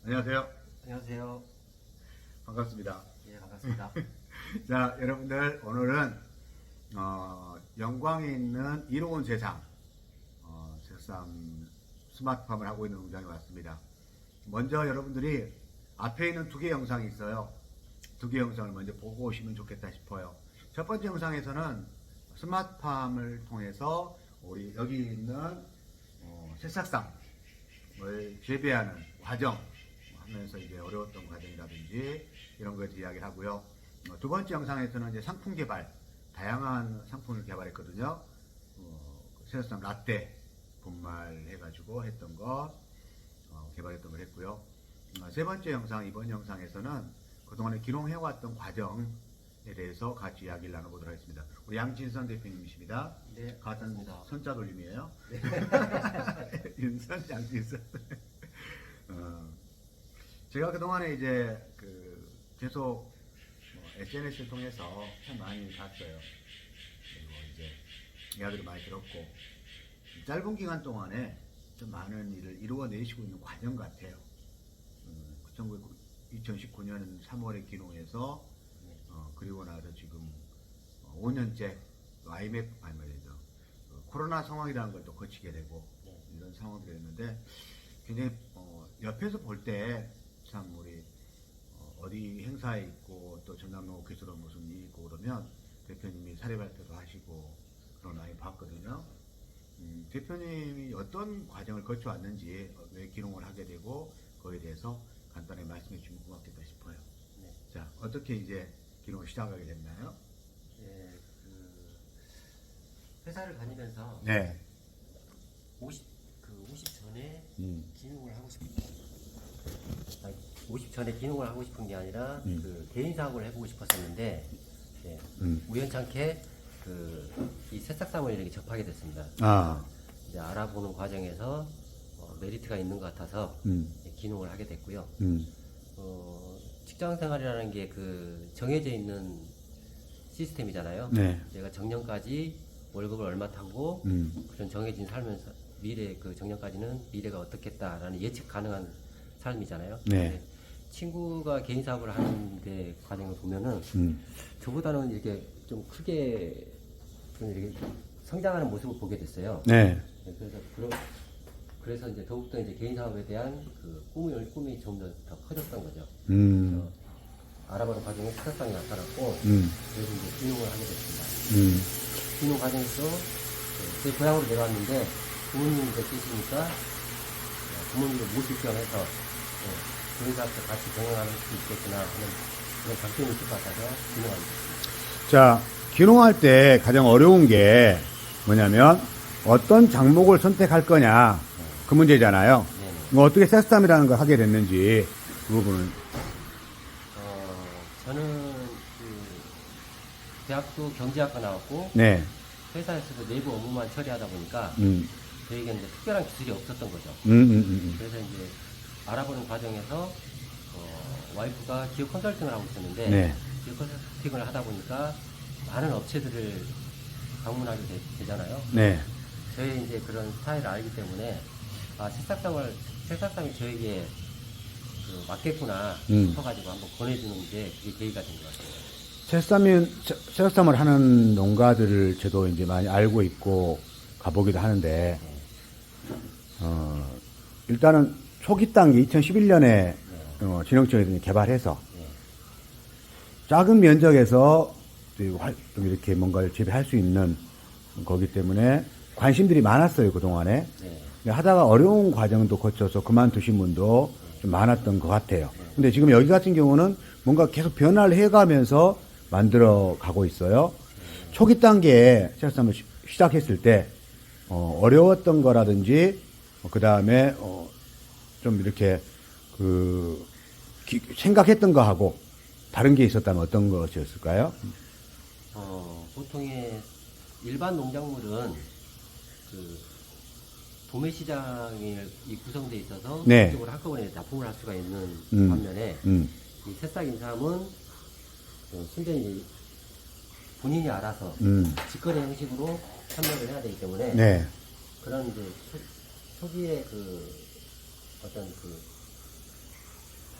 안녕하세요. 안녕하세요. 반갑습니다. 예, 반갑습니다. 자, 여러분들 오늘은 영광에 있는 이로운 세상 세상 스마트팜을 하고 있는 농장에 왔습니다. 먼저 여러분들이 앞에 있는 두 개 영상이 있어요. 두 개 영상을 먼저 보고 오시면 좋겠다 싶어요. 첫 번째 영상에서는 스마트팜을 통해서 우리 여기 있는 새싹쌈을 재배하는 과정 하면서 이제 어려웠던 과정이라든지 이런 것에 이야기를 하고요. 두 번째 영상에서는 이제 상품 개발, 다양한 상품을 개발했거든요. 새싹쌈 라떼 분말해가지고 했던 거 개발했던 걸 했고요. 세 번째 영상, 이번 영상에서는 그동안에 기농해왔던 과정에 대해서 같이 이야기를 나눠보도록 하겠습니다. 우리 양진선 대표님이십니다. 네, 같은 반갑습니다. 손자 돌림이에요. 네. 윤선, 양진선. 제가 그동안에 이제 계속 SNS를 통해서 참 많이 봤어요. 그리고 이제 이야기를 많이 들었고, 짧은 기간 동안에 좀 많은 일을 이루어내시고 있는 과정 같아요. 2019년 3월에 기농해서 그리고 나서 지금 5년째 IMF 아니 말이죠. 코로나 상황이라는 걸 또 거치게 되고 이런 상황이 됐는데 굉장히 옆에서 볼 때 참 우리 어디 행사에 있고 또 전남농 오케스트라 무슨 일이 있고 그러면 대표님이 사례 발표도 하시고 그런 많이 봤거든요. 대표님이 어떤 과정을 거쳐왔는지 왜 기농을 하게 되고 그거에 대해서 간단히 말씀해 주시면 고맙겠다 싶어요. 네. 자, 어떻게 이제 기농을 시작하게 됐나요? 예, 회사를 다니면서 네. 50 전에 기능을 하고 아니, 50 전에 기능을 하고 싶은 게 아니라 개인 사업을 해보고 싶었었는데 우연찮게 이 새싹쌈을 이렇게 접하게 됐습니다. 이제 알아보는 과정에서 메리트가 있는 것 같아서 기능을 하게 됐고요. 직장 생활이라는 게 정해져 있는 시스템이잖아요. 네. 내가 정년까지 월급을 얼마 타고 그런 정해진 삶에서 미래 정년까지는 미래가 어떻겠다라는 예측 가능한 삶이잖아요. 네. 친구가 개인 사업을 하는데 과정을 보면은 저보다는 이렇게 좀 크게 좀 이렇게 성장하는 모습을 보게 됐어요. 네. 그래서 이제 더욱더 이제 개인 사업에 대한 꿈이 좀 더 커졌던 거죠. 그래서 알아보는 과정에 스타성이 나타났고, 그래서 이제 기농을 하게 됐습니다. 기농 과정에서 제 고향으로 내려왔는데 부모님이 계시니까 부모님을 모실 겸해서 개인 사업도 같이 병행할 수 있겠구나 하는 그런 장점이 있을 것 같아서 기농하게 됐습니다. 자, 기농할 때 가장 어려운 게 뭐냐면 어떤 작목을 선택할 거냐 그 문제잖아요. 뭐 어떻게 새싹쌈이라는 걸 하게 됐는지 그 부분은. 저는 대학도 경제학과 나왔고 네. 회사에서도 내부 업무만 처리하다 보니까 저에게 이제 특별한 기술이 없었던 거죠. 그래서 이제 알아보는 과정에서 와이프가 기업 컨설팅을 하고 있었는데 네. 기업 컨설팅을 하다 보니까 많은 업체들을 방문하게 되잖아요. 네. 저희 이제 그런 스타일을 알기 때문에 새싹쌈이 저에게 맞겠구나 싶어가지고 한번 권해주는 게 그게 계기가 된 것 같아요. 새싹쌈을 하는 농가들을 저도 이제 많이 알고 있고 가보기도 하는데 일단은 초기 단계 2011년에 진흥청에서 개발해서 작은 면적에서 좀 이렇게 뭔가를 재배할 수 있는 거기 때문에 관심들이 많았어요, 그동안에. 하다가 어려운 과정도 거쳐서 그만두신 분도 좀 많았던 것 같아요. 근데 지금 여기 같은 경우는 뭔가 계속 변화를 해가면서 만들어 가고 있어요. 초기 단계에 새싹쌈을 시작했을 때, 어려웠던 거라든지, 그 다음에, 좀 이렇게, 생각했던 거하고 다른 게 있었다면 어떤 것이었을까요? 보통의 일반 농작물은 도매 시장이 구성되어 있어서 네. 그쪽으로 한꺼번에 납품을 할 수가 있는 반면에 이 새싹 인삼은 순전히 본인이 알아서 직거래 형식으로 판매를 해야 되기 때문에 네. 그런 이제 초기에 어떤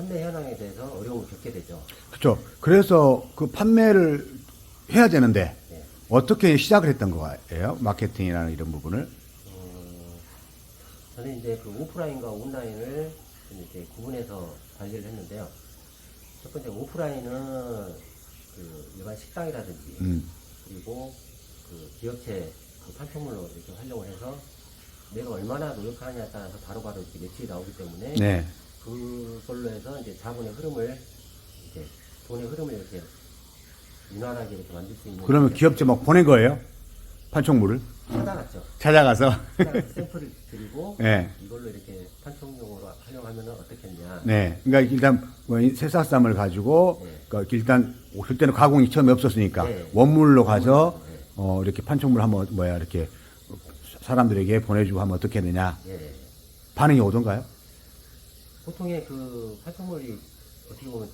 판매 현황에 대해서 어려움을 겪게 되죠. 그렇죠. 그래서 그 판매를 해야 되는데 네. 어떻게 시작을 했던 거예요? 마케팅이라는 이런 부분을. 저는 이제 그 오프라인과 온라인을 좀 이렇게 구분해서 관리를 했는데요. 첫 번째 오프라인은 그 일반 식당이라든지 그리고 그 기업체 그 판촉물로 이렇게 활용을 해서 내가 얼마나 노력하느냐에 따라서 바로바로 이렇게 매출이 나오기 때문에 네. 그걸로 해서 이제 자본의 흐름을 이렇게 돈의 흐름을 이렇게 유난하게 이렇게 만들 수 있는. 그러면 기업체 막 보낸 거예요? 판촉물을? 찾아갔죠. 찾아가서. 찾아가서 샘플을 드리고 네. 이걸로 이렇게 판촉용으로 활용하면 어떻겠냐. 네. 그러니까 일단 뭐 새싹쌈을 가지고 네. 그러니까 일단 그때는 가공이 처음에 없었으니까 네. 원물로 가서 네. 이렇게 판촉물 한번 이렇게 사람들에게 보내주고 하면 어떻게 되냐. 예. 반응이 오던가요? 보통의 그 판촉물이 어떻게 보면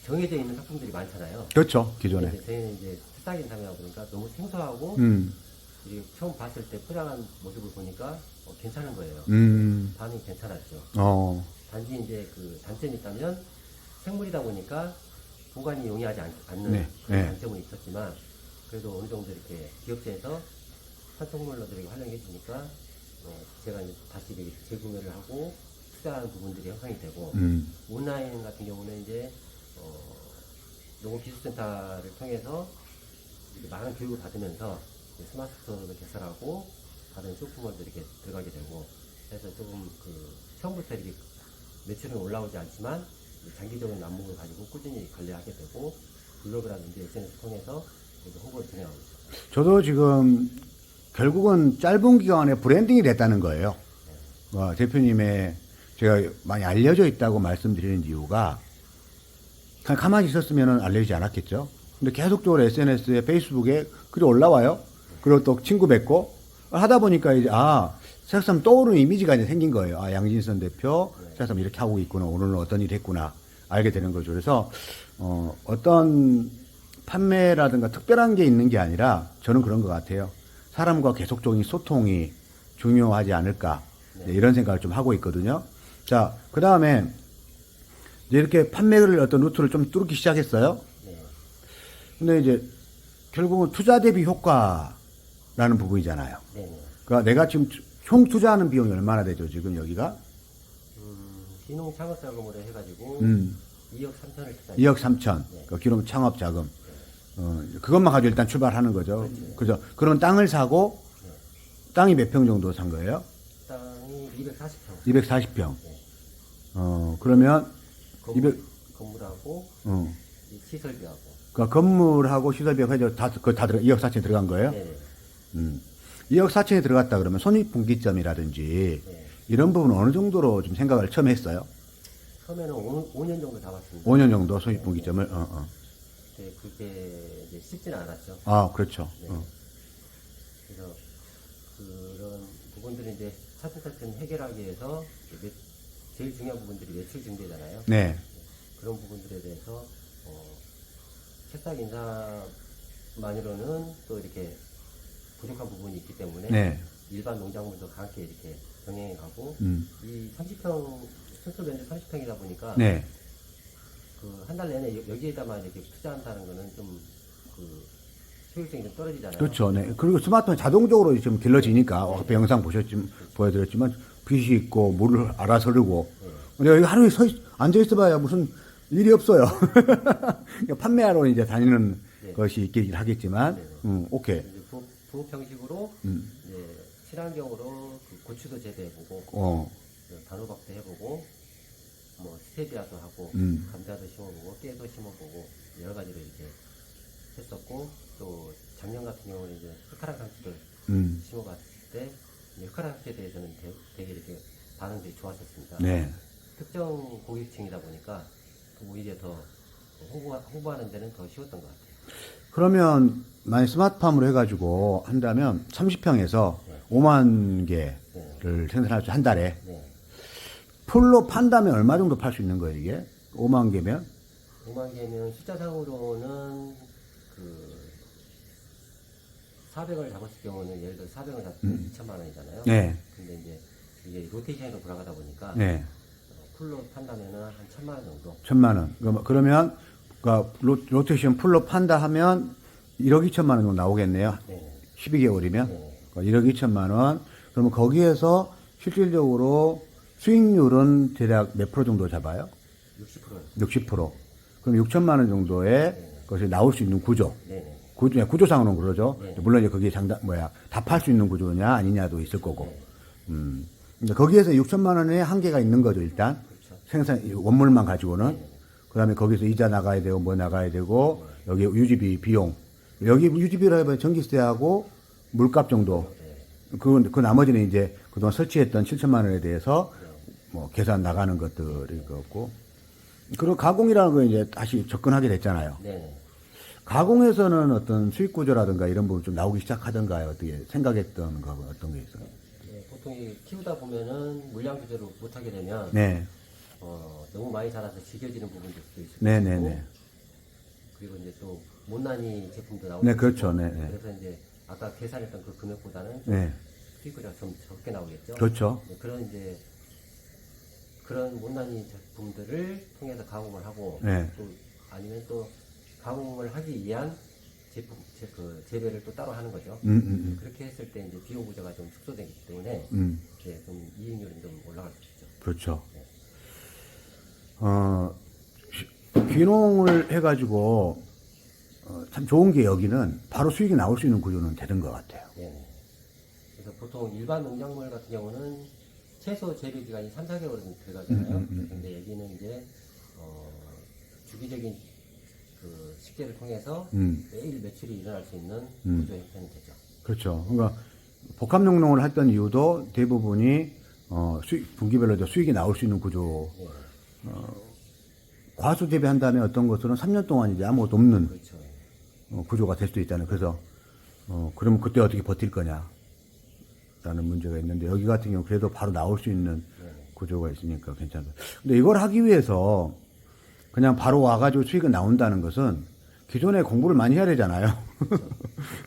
정해져 있는 상품들이 많잖아요. 그렇죠. 기존에. 근데 저희는 이제 새싹 인삼이다 보니까 너무 생소하고 그리고 처음 봤을 때 포장한 모습을 보니까 괜찮은 거예요. 반응이 괜찮았죠. 단지 이제 그 단점이 있다면 생물이다 보니까 보관이 용이하지 않는 네, 그런 네. 단점은 있었지만 그래도 어느 정도 이렇게 기업체에서 판촉물로들에게 활용해 주니까 제가 이제 다시 이렇게 재구매를 하고 투자하는 부분들이 형성이 되고 온라인 같은 경우는 이제 농업기술센터를 통해서 이제 많은 교육을 받으면서 스마트 스토어를 개설하고 다른 쇼핑몰도 이렇게 들어가게 되고 해서 조금 그 처음부터 이렇게 매출은 올라오지 않지만 장기적인 안목을 가지고 꾸준히 관리하게 되고 블로그라든지 SNS 통해서 홍보를 진행하고 있습니다. 저도 지금 결국은 짧은 기간에 브랜딩이 됐다는 거예요. 대표님의 제가 많이 알려져 있다고 말씀드리는 이유가 그냥 가만히 있었으면 알려지지 않았겠죠. 근데 계속적으로 SNS에 페이스북에 글이 올라와요. 그리고 또 친구 뵙고 하다 보니까 이제 새싹 떠오르는 이미지가 이제 생긴 거예요. 양진선 대표 새싹 이렇게 하고 있구나. 오늘은 어떤 일을 했구나. 알게 되는 거죠. 그래서 어떤 판매라든가 특별한 게 있는 게 아니라 저는 그런 것 같아요. 사람과 계속적인 소통이 중요하지 않을까. 이런 생각을 좀 하고 있거든요. 자, 그 다음에 이렇게 판매를 어떤 루트를 좀 뚫기 시작했어요. 근데 이제 결국은 투자 대비 효과라는 부분이잖아요. 그러니까 내가 지금 총 투자하는 비용이 얼마나 되죠? 지금 여기가? 기농 창업 자금으로 해가지고 2억 3천을 투자. 2억 3천. 그 기농 창업 자금. 그것만 가지고 일단 출발하는 거죠. 그죠? 그러면 땅을 사고 땅이 몇 평 정도 산 거예요? 땅이 240평. 240평. 그러면 건물하고 시설비하고. 그 건물하고 시설비하고 해서 다 2억 4천이 들어간 거예요? 네. 2억 4천이 들어갔다 그러면 손익분기점이라든지 이런 부분은 어느 정도로 좀 생각을 처음 했어요? 처음에는 5년 정도 잡았습니다. 5년 정도 손익분기점을? 네, 그게 이제 쉽지는 않았죠. 그렇죠. 네. 그래서 그런 부분들을 이제 차츰차츰 해결하기 위해서 제일 중요한 부분들이 매출 증대잖아요. 네. 그런 부분들에 대해서 새싹 인삼만으로는 또 이렇게 부족한 부분이 있기 때문에 네. 일반 농작물도 함께 이렇게 병행해 가고 이 30평 순수 면적 30평이다 보니까 네. 그 한 달 내내 여기에다만 이렇게 투자한다는 거는 좀 그 효율성이 좀 떨어지잖아요. 그렇죠. 네. 그리고 스마트폰이 자동적으로 지금 길러지니까 앞에 영상 보여드렸지만 빛이 있고 물을 알아서 흐르고 근데 여기 하루에 앉아 있어봐야 무슨 일이 없어요. 판매하러 이제 다니는 것이 있긴 하겠지만, 오케이. 부업 형식으로 이제 친환경으로 그 고추도 재배해보고, 단호박도 해보고, 뭐 스테비아도 하고, 감자도 심어보고, 깨도 심어보고 여러 가지로 이렇게 했었고, 또 작년 같은 경우는 이제 흑화랑 상추를 심어봤을 때 흑화랑 상추에 대해서는 되게 이렇게 반응들이 좋았었습니다. 네. 특정 고객층이다 보니까 오히려 더 홍보하는 데는 더 쉬웠던 것 같아요. 그러면 만약 스마트팜으로 해가지고 한다면 30평에서 5만 개를 생산할 수 한 달에 풀로 판다면 얼마 정도 팔 수 있는 거예요 이게? 5만 개면? 5만 개면 숫자상으로는 그 400원을 잡았을 경우는 예를 들어 400원 잡으면 2천만 원이잖아요. 네. 근데 이제 이게 로테이션으로 돌아가다 보니까 네. 풀로 판다면은 한 1,000만 원 정도. 1,000만 원. 그러면 그러니까 로테이션 풀로 판다 하면 1억 2천만 원 정도 나오겠네요. 네. 12개월이면 네. 1억 2천만 원. 그러면 거기에서 실질적으로 수익률은 대략 몇 프로 정도 잡아요? 60%. 60%. 그럼 6천만 원 정도의 것이 나올 수 있는 구조. 네네. 구조상으로는 그러죠. 네. 물론 이제 그게 다 팔 수 있는 구조냐 아니냐도 있을 거고. 네. 근데 거기에서 6천만 원의 한계가 있는 거죠, 일단. 그렇죠. 생산, 원물만 가지고는. 네. 그 다음에 거기서 이자 나가야 되고, 뭐 나가야 되고, 여기 유지비, 비용. 여기 유지비로 해봐야 전기세하고 물값 정도. 네. 그 나머지는 이제 그동안 설치했던 7천만 원에 대해서 뭐 계산 나가는 것들이 있고. 그리고 가공이라는 거 이제 다시 접근하게 됐잖아요. 네네. 가공에서는 어떤 수익 구조라든가 이런 부분 좀 나오기 시작하던가요? 어떻게 생각했던 거 어떤 게 있어요? 네, 보통 키우다 보면은 물량 조절을 못하게 되면 네. 너무 많이 자라서 질겨지는 부분도 있을 네네네. 거고, 그리고 이제 또 못난이 제품도 나오고. 네, 그렇죠. 네, 네. 그래서 이제 아까 계산했던 그 금액보다는 네. 수익률이 좀 적게 나오겠죠. 그렇죠. 네, 그런 못난이 제품들을 통해서 가공을 하고, 네. 또 아니면 또 가공을 하기 위한 재배를 또 따로 하는 거죠. 그렇게 했을 때 이제 비용 구조가 좀 축소되기 때문에 이제 좀 이익률이 좀 올라갈 수 있죠. 그렇죠. 네. 귀농을 해가지고 참 좋은 게 여기는 바로 수익이 나올 수 있는 구조는 되는 것 같아요. 네. 그래서 보통 일반 농작물 같은 경우는 최소 재배 기간이 3, 4개월은 들어가잖아요. 근데 여기는 이제 주기적인 그 식재를 통해서 매일 매출이 일어날 수 있는 구조 형태는 되죠. 그렇죠. 그러니까 복합농농을 했던 이유도 대부분이 분기별로 수익이 나올 수 있는 구조. 네. 과수 재배한 다음에 어떤 것들은 3년 동안 이제 아무것도 없는 그렇죠. 구조가 될 수도 있잖아요. 그래서 그러면 그때 어떻게 버틸 거냐라는 문제가 있는데 여기 같은 경우 그래도 바로 나올 수 있는 구조가 있으니까 괜찮아요. 근데 이걸 하기 위해서 그냥 바로 와가지고 수익이 나온다는 것은 기존에 공부를 많이 해야 되잖아요.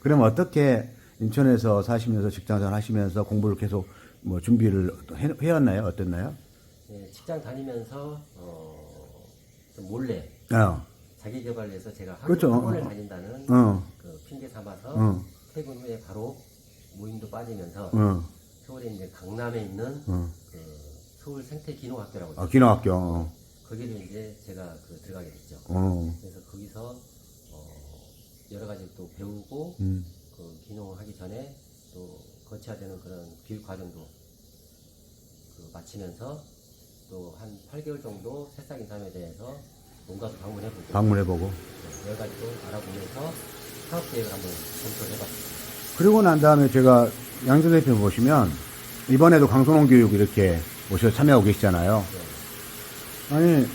그러면 어떻게 인천에서 사시면서 직장생활 하시면서 공부를 계속 뭐 준비를 해왔나요? 어땠나요? 네, 직장 다니면서 좀 몰래 자기 개발을 해서 제가 그렇죠. 학원을 다닌다는 그 핑계 삼아서 퇴근 후에 바로 모임도 빠지면서 서울에 이제 강남에 있는 그 서울 생태기농학교라고 있어요. 기농학교. 거기를 이제 제가 들어가게 됐죠. 그래서 거기서 여러 가지 또 배우고 그 기농을 하기 전에 또 거쳐야 되는 그런 교육 과정도 마치면서 또 한 8개월 정도 새싹 인삼에 대해서 농가도 방문해보고 여러 가지 또 알아보면서 사업 계획을 한번 검토를 해봤습니다. 그리고 난 다음에 제가 양준 대표 보시면 이번에도 강소농 교육 이렇게 오셔서 참여하고 계시잖아요. 아니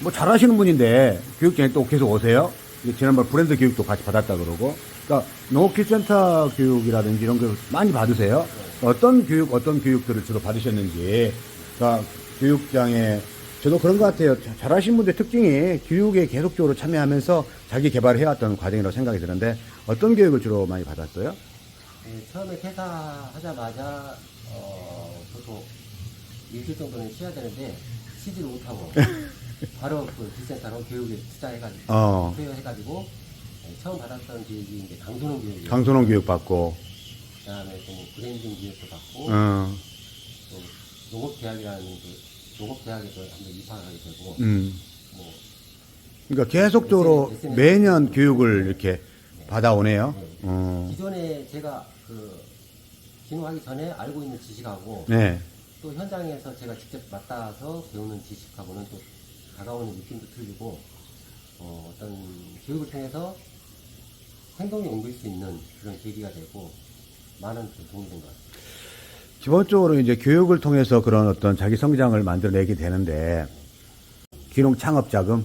뭐 잘하시는 분인데 교육장에 또 계속 오세요. 지난번 브랜드 교육도 같이 받았다 그러고, 그러니까 농업기술센터 교육이라든지 이런 거 많이 받으세요. 어떤 교육들을 주로 받으셨는지. 그러니까 교육장에 저도 그런 것 같아요. 잘하신 분들 특징이 교육에 계속적으로 참여하면서 자기 개발을 해왔던 과정이라고 생각이 드는데 어떤 교육을 주로 많이 받았어요? 네, 처음에 퇴사하자마자 보통 일주일 정도는 쉬어야 되는데 쉬지를 못하고 바로 그 기술센터로 교육에 투자해가지고 투여해가지고 처음 받았던 교육이 이제 강소농 교육이에요. 강소농 교육 받고, 그다음에 또 브랜딩 교육도 받고, 또 농업대학이라는 농업대학에도 한번 입학하게 되고, 뭐 그러니까 계속적으로 매년 교육을 이렇게 받아오네요. 네. 기존에 제가 기농하기 전에 알고 있는 지식하고 네. 또 현장에서 제가 직접 맡아서 배우는 지식하고는 또 다가오는 느낌도 틀리고 어떤 교육을 통해서 행동에 옮길 수 있는 그런 계기가 되고 많은 도움이 된 것 같아요. 기본적으로 이제 교육을 통해서 그런 어떤 자기 성장을 만들어내게 되는데 기농 창업 자금,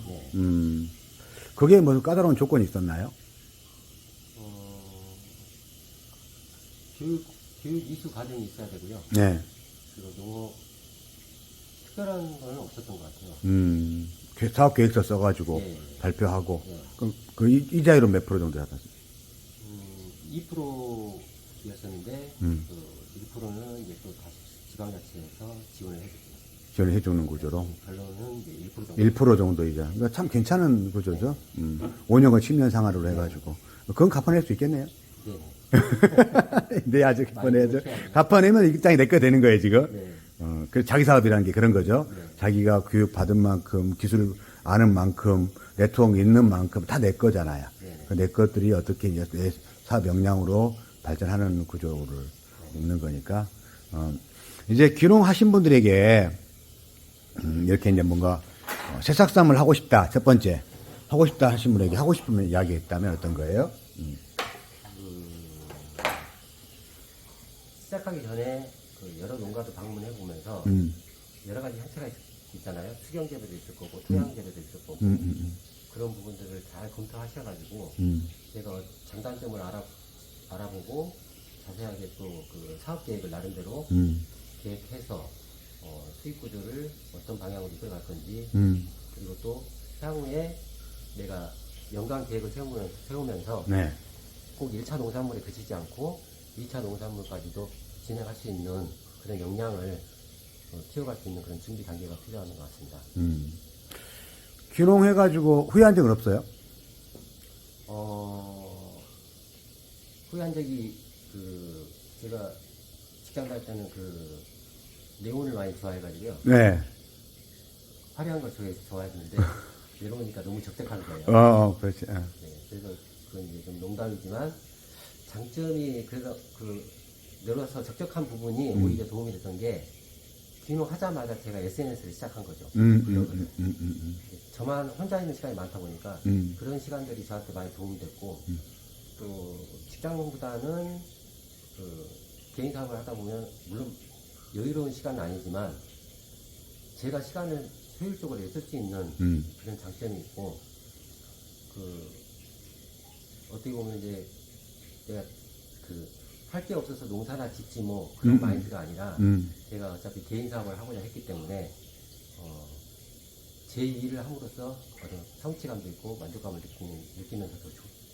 그게 뭐 까다로운 조건이 있었나요? 교육 이수 과정이 있어야 되고요. 네. 그리고 특별한 건 없었던 것 같아요. 사업 계획서 써가지고 네. 발표하고, 네. 그럼 그 이자율은 몇 프로 정도 잡았어요? 2%였었는데 그 1%는 이제 또 다시 지방자치에서 지원을 해줬어요. 지원을 해주는 구조로. 결론은 이제 1% 정도. 1% 정도이자. 그러니까 참 괜찮은 구조죠. 5년과 10년 상하로 해가지고. 그건 갚아낼 수 있겠네요. 네. 네, 아직 갚아내야죠. 그렇게 하죠. 갚아내면 이 땅이 내 거 되는 거예요, 지금. 네. 그 자기 사업이라는 게 그런 거죠. 네. 자기가 교육 받은 만큼, 기술 아는 만큼, 네트워크 있는 만큼 다 내 거잖아요. 네. 그 내 것들이 어떻게 이제 내 사업 역량으로 발전하는 구조를 있는 거니까. 이제 귀농하신 분들에게 이렇게 이제 뭔가 새싹삼을 하고 싶다. 첫 번째. 하고 싶다 하신 분에게 하고 싶은 이야기 있다면 어떤 거예요? 시작하기 전에 그 여러 농가도 방문해 보면서 여러 가지 형태가 있잖아요. 수경 재배도 있을 거고 토양 재배도 있을 거고 그런 부분들을 잘 검토하셔가지고 제가 장단점을 알아보고 자세하게 또 그 사업 계획을 나름대로 계획해서 수익 구조를 어떤 방향으로 이끌어갈 건지 그리고 또 향후에 내가 연간 계획을 세우면서 네. 꼭 1차 농산물에 그치지 않고 2차 농산물까지도 진행할 수 있는 그런 역량을 키워갈 수 있는 그런 준비 단계가 필요한 것 같습니다. 귀농해가지고 후회한 적은 없어요? 후회한 적이 제가 직장 다닐 때는 네온을 많이 좋아해가지고요. 네. 화려한 걸 좋아했는데 내려오니까 너무 적적한 거예요. 그렇지. 네, 그래서 그건 이제 좀 농담이지만 장점이 그래서 내려와서 적적한 부분이 오히려 도움이 됐던 게 귀농하자마자 제가 SNS를 시작한 거죠. 저만 혼자 있는 시간이 많다 보니까 그런 시간들이 저한테 많이 도움이 됐고 또 직장보다는 개인 사업을 하다 보면 물론 여유로운 시간은 아니지만 제가 시간을 효율적으로 쓸 수 있는 그런 장점이 있고 어떻게 보면 이제 내가 할 게 없어서 농사나 짓지 뭐 그런 마인드가 아니라 제가 어차피 개인 사업을 하고자 했기 때문에 제 일을 함으로써 어떤 성취감도 있고 만족감을 느끼면서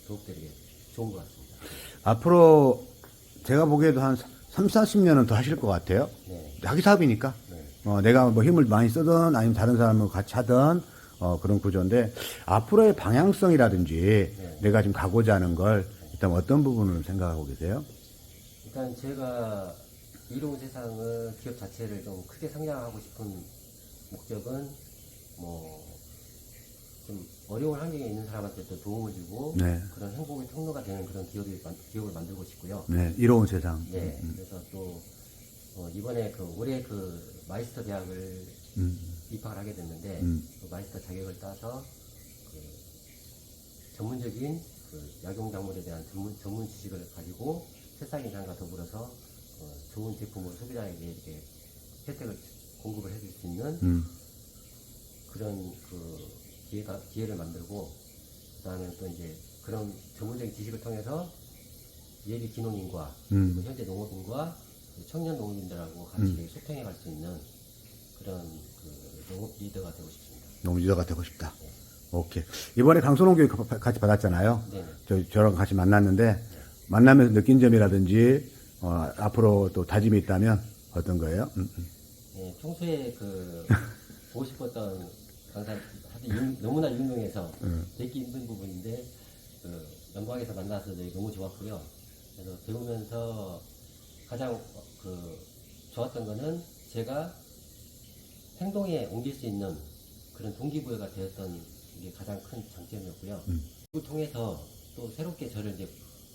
더 되게 좋은 것 같습니다. 앞으로 제가 보기에도 한 3, 40년은 더 하실 것 같아요. 네. 자기 사업이니까. 네. 내가 뭐 힘을 많이 쓰든 아니면 다른 사람과 같이 하든 그런 구조인데 앞으로의 방향성이라든지 네. 내가 지금 가고자 하는 걸 일단 어떤 부분을 생각하고 계세요? 일단 제가 이로운 세상을 기업 자체를 좀 크게 성장하고 싶은 목적은 좀 어려운 환경에 있는 사람한테도 도움을 주고 네. 그런 행복의 통로가 되는 그런 기업을 만들고 싶고요. 네, 이로운 세상. 네, 그래서 또 이번에 올해 마이스터 대학을 입학을 하게 됐는데 그 마이스터 자격을 따서 전문적인 약용작물에 대한 전문 지식을 가지고 새싹 인상과 더불어서 좋은 제품으로 소비자에게 이렇게 혜택을 공급을 해줄 수 있는 그런 기회를 만들고 그다음에 또 이제 그런 전문적인 지식을 통해서 예비 귀농인과 그리고 현재 농업인과 청년 농업인들하고 같이 소통해 갈 수 있는 그런 농업 리더가 되고 싶습니다. 농업 리더가 되고 싶다. 오케이. 이번에 강소농 교육 같이 받았잖아요. 네. 저랑 같이 만났는데 만나면서 느낀 점이라든지 앞으로 또 다짐이 있다면 어떤 거예요? 네, 평소에 보고 싶었던 강사 너무나 유명해서 뵙기 힘든 부분인데 영광에서 만나서 너무 좋았고요. 그래서 배우면서 가장 좋았던 거는 제가 행동에 옮길 수 있는 그런 동기부여가 되었던 게 가장 큰 장점이었고요. 그걸 통해서 또 새롭게 저를 이제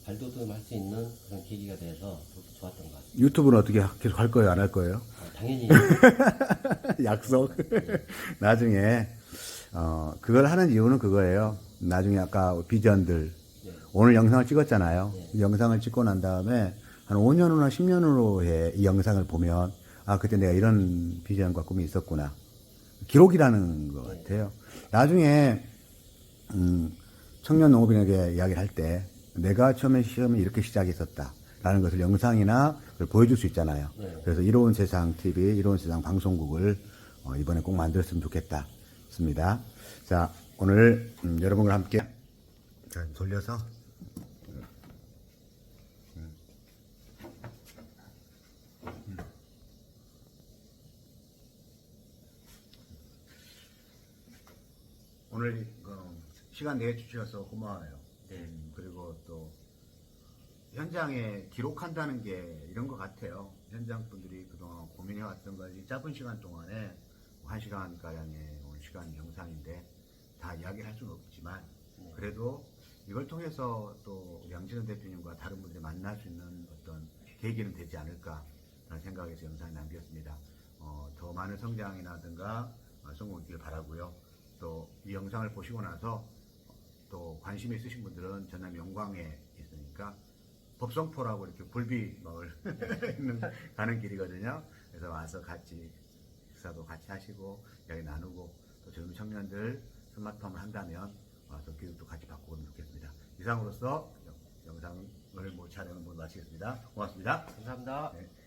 발돋움할 수 있는 그런 계기가 돼서 더욱더 좋았던 것 같습니다. 유튜브는 어떻게 계속 할 거예요? 안 할 거예요? 당연히 약속. 나중에 그걸 하는 이유는 그거예요. 나중에 아까 비전들 오늘 영상을 찍었잖아요. 이 영상을 찍고 난 다음에 한 5년 후나 10년 후에 이 영상을 보면 그때 내가 이런 비전과 꿈이 있었구나. 기록이라는 것 같아요. 나중에 청년 농업인에게 이야기를 할 때 내가 처음에 시험이 이렇게 시작했었다 라는 것을 영상이나 보여줄 수 있잖아요. 그래서 이로운 세상 TV, 이로운 세상 방송국을 이번에 꼭 만들었으면 좋겠다 습니다. 자, 오늘 여러분과 함께 자, 돌려서 오늘 시간 내주셔서 고마워요. 네. 그리고 또 현장에 기록한다는 게 이런 것 같아요. 현장 분들이 그동안 고민해왔던 걸 이 짧은 시간 동안에 1시간가량의 시간 영상인데 다 이야기할 수는 없지만 그래도 이걸 통해서 또 우리 양진원 대표님과 다른 분들이 만날 수 있는 어떤 계기는 되지 않을까라는 생각에서 영상을 남겼습니다. 더 많은 성장이라든가 성공을 있기를 바라고요. 또 이 영상을 보시고 나서 또 관심 있으신 분들은 전남 영광에 있으니까 법성포라고 이렇게 굴비 마을 있는 가는 길이거든요. 그래서 와서 같이 식사도 같이 하시고 이야기 나누고 또 젊은 청년들 스마트홈을 한다면 와서 교육도 같이 받고 오면 좋겠습니다. 이상으로서 영상을 촬영을 마치겠습니다. 고맙습니다. 감사합니다. 네.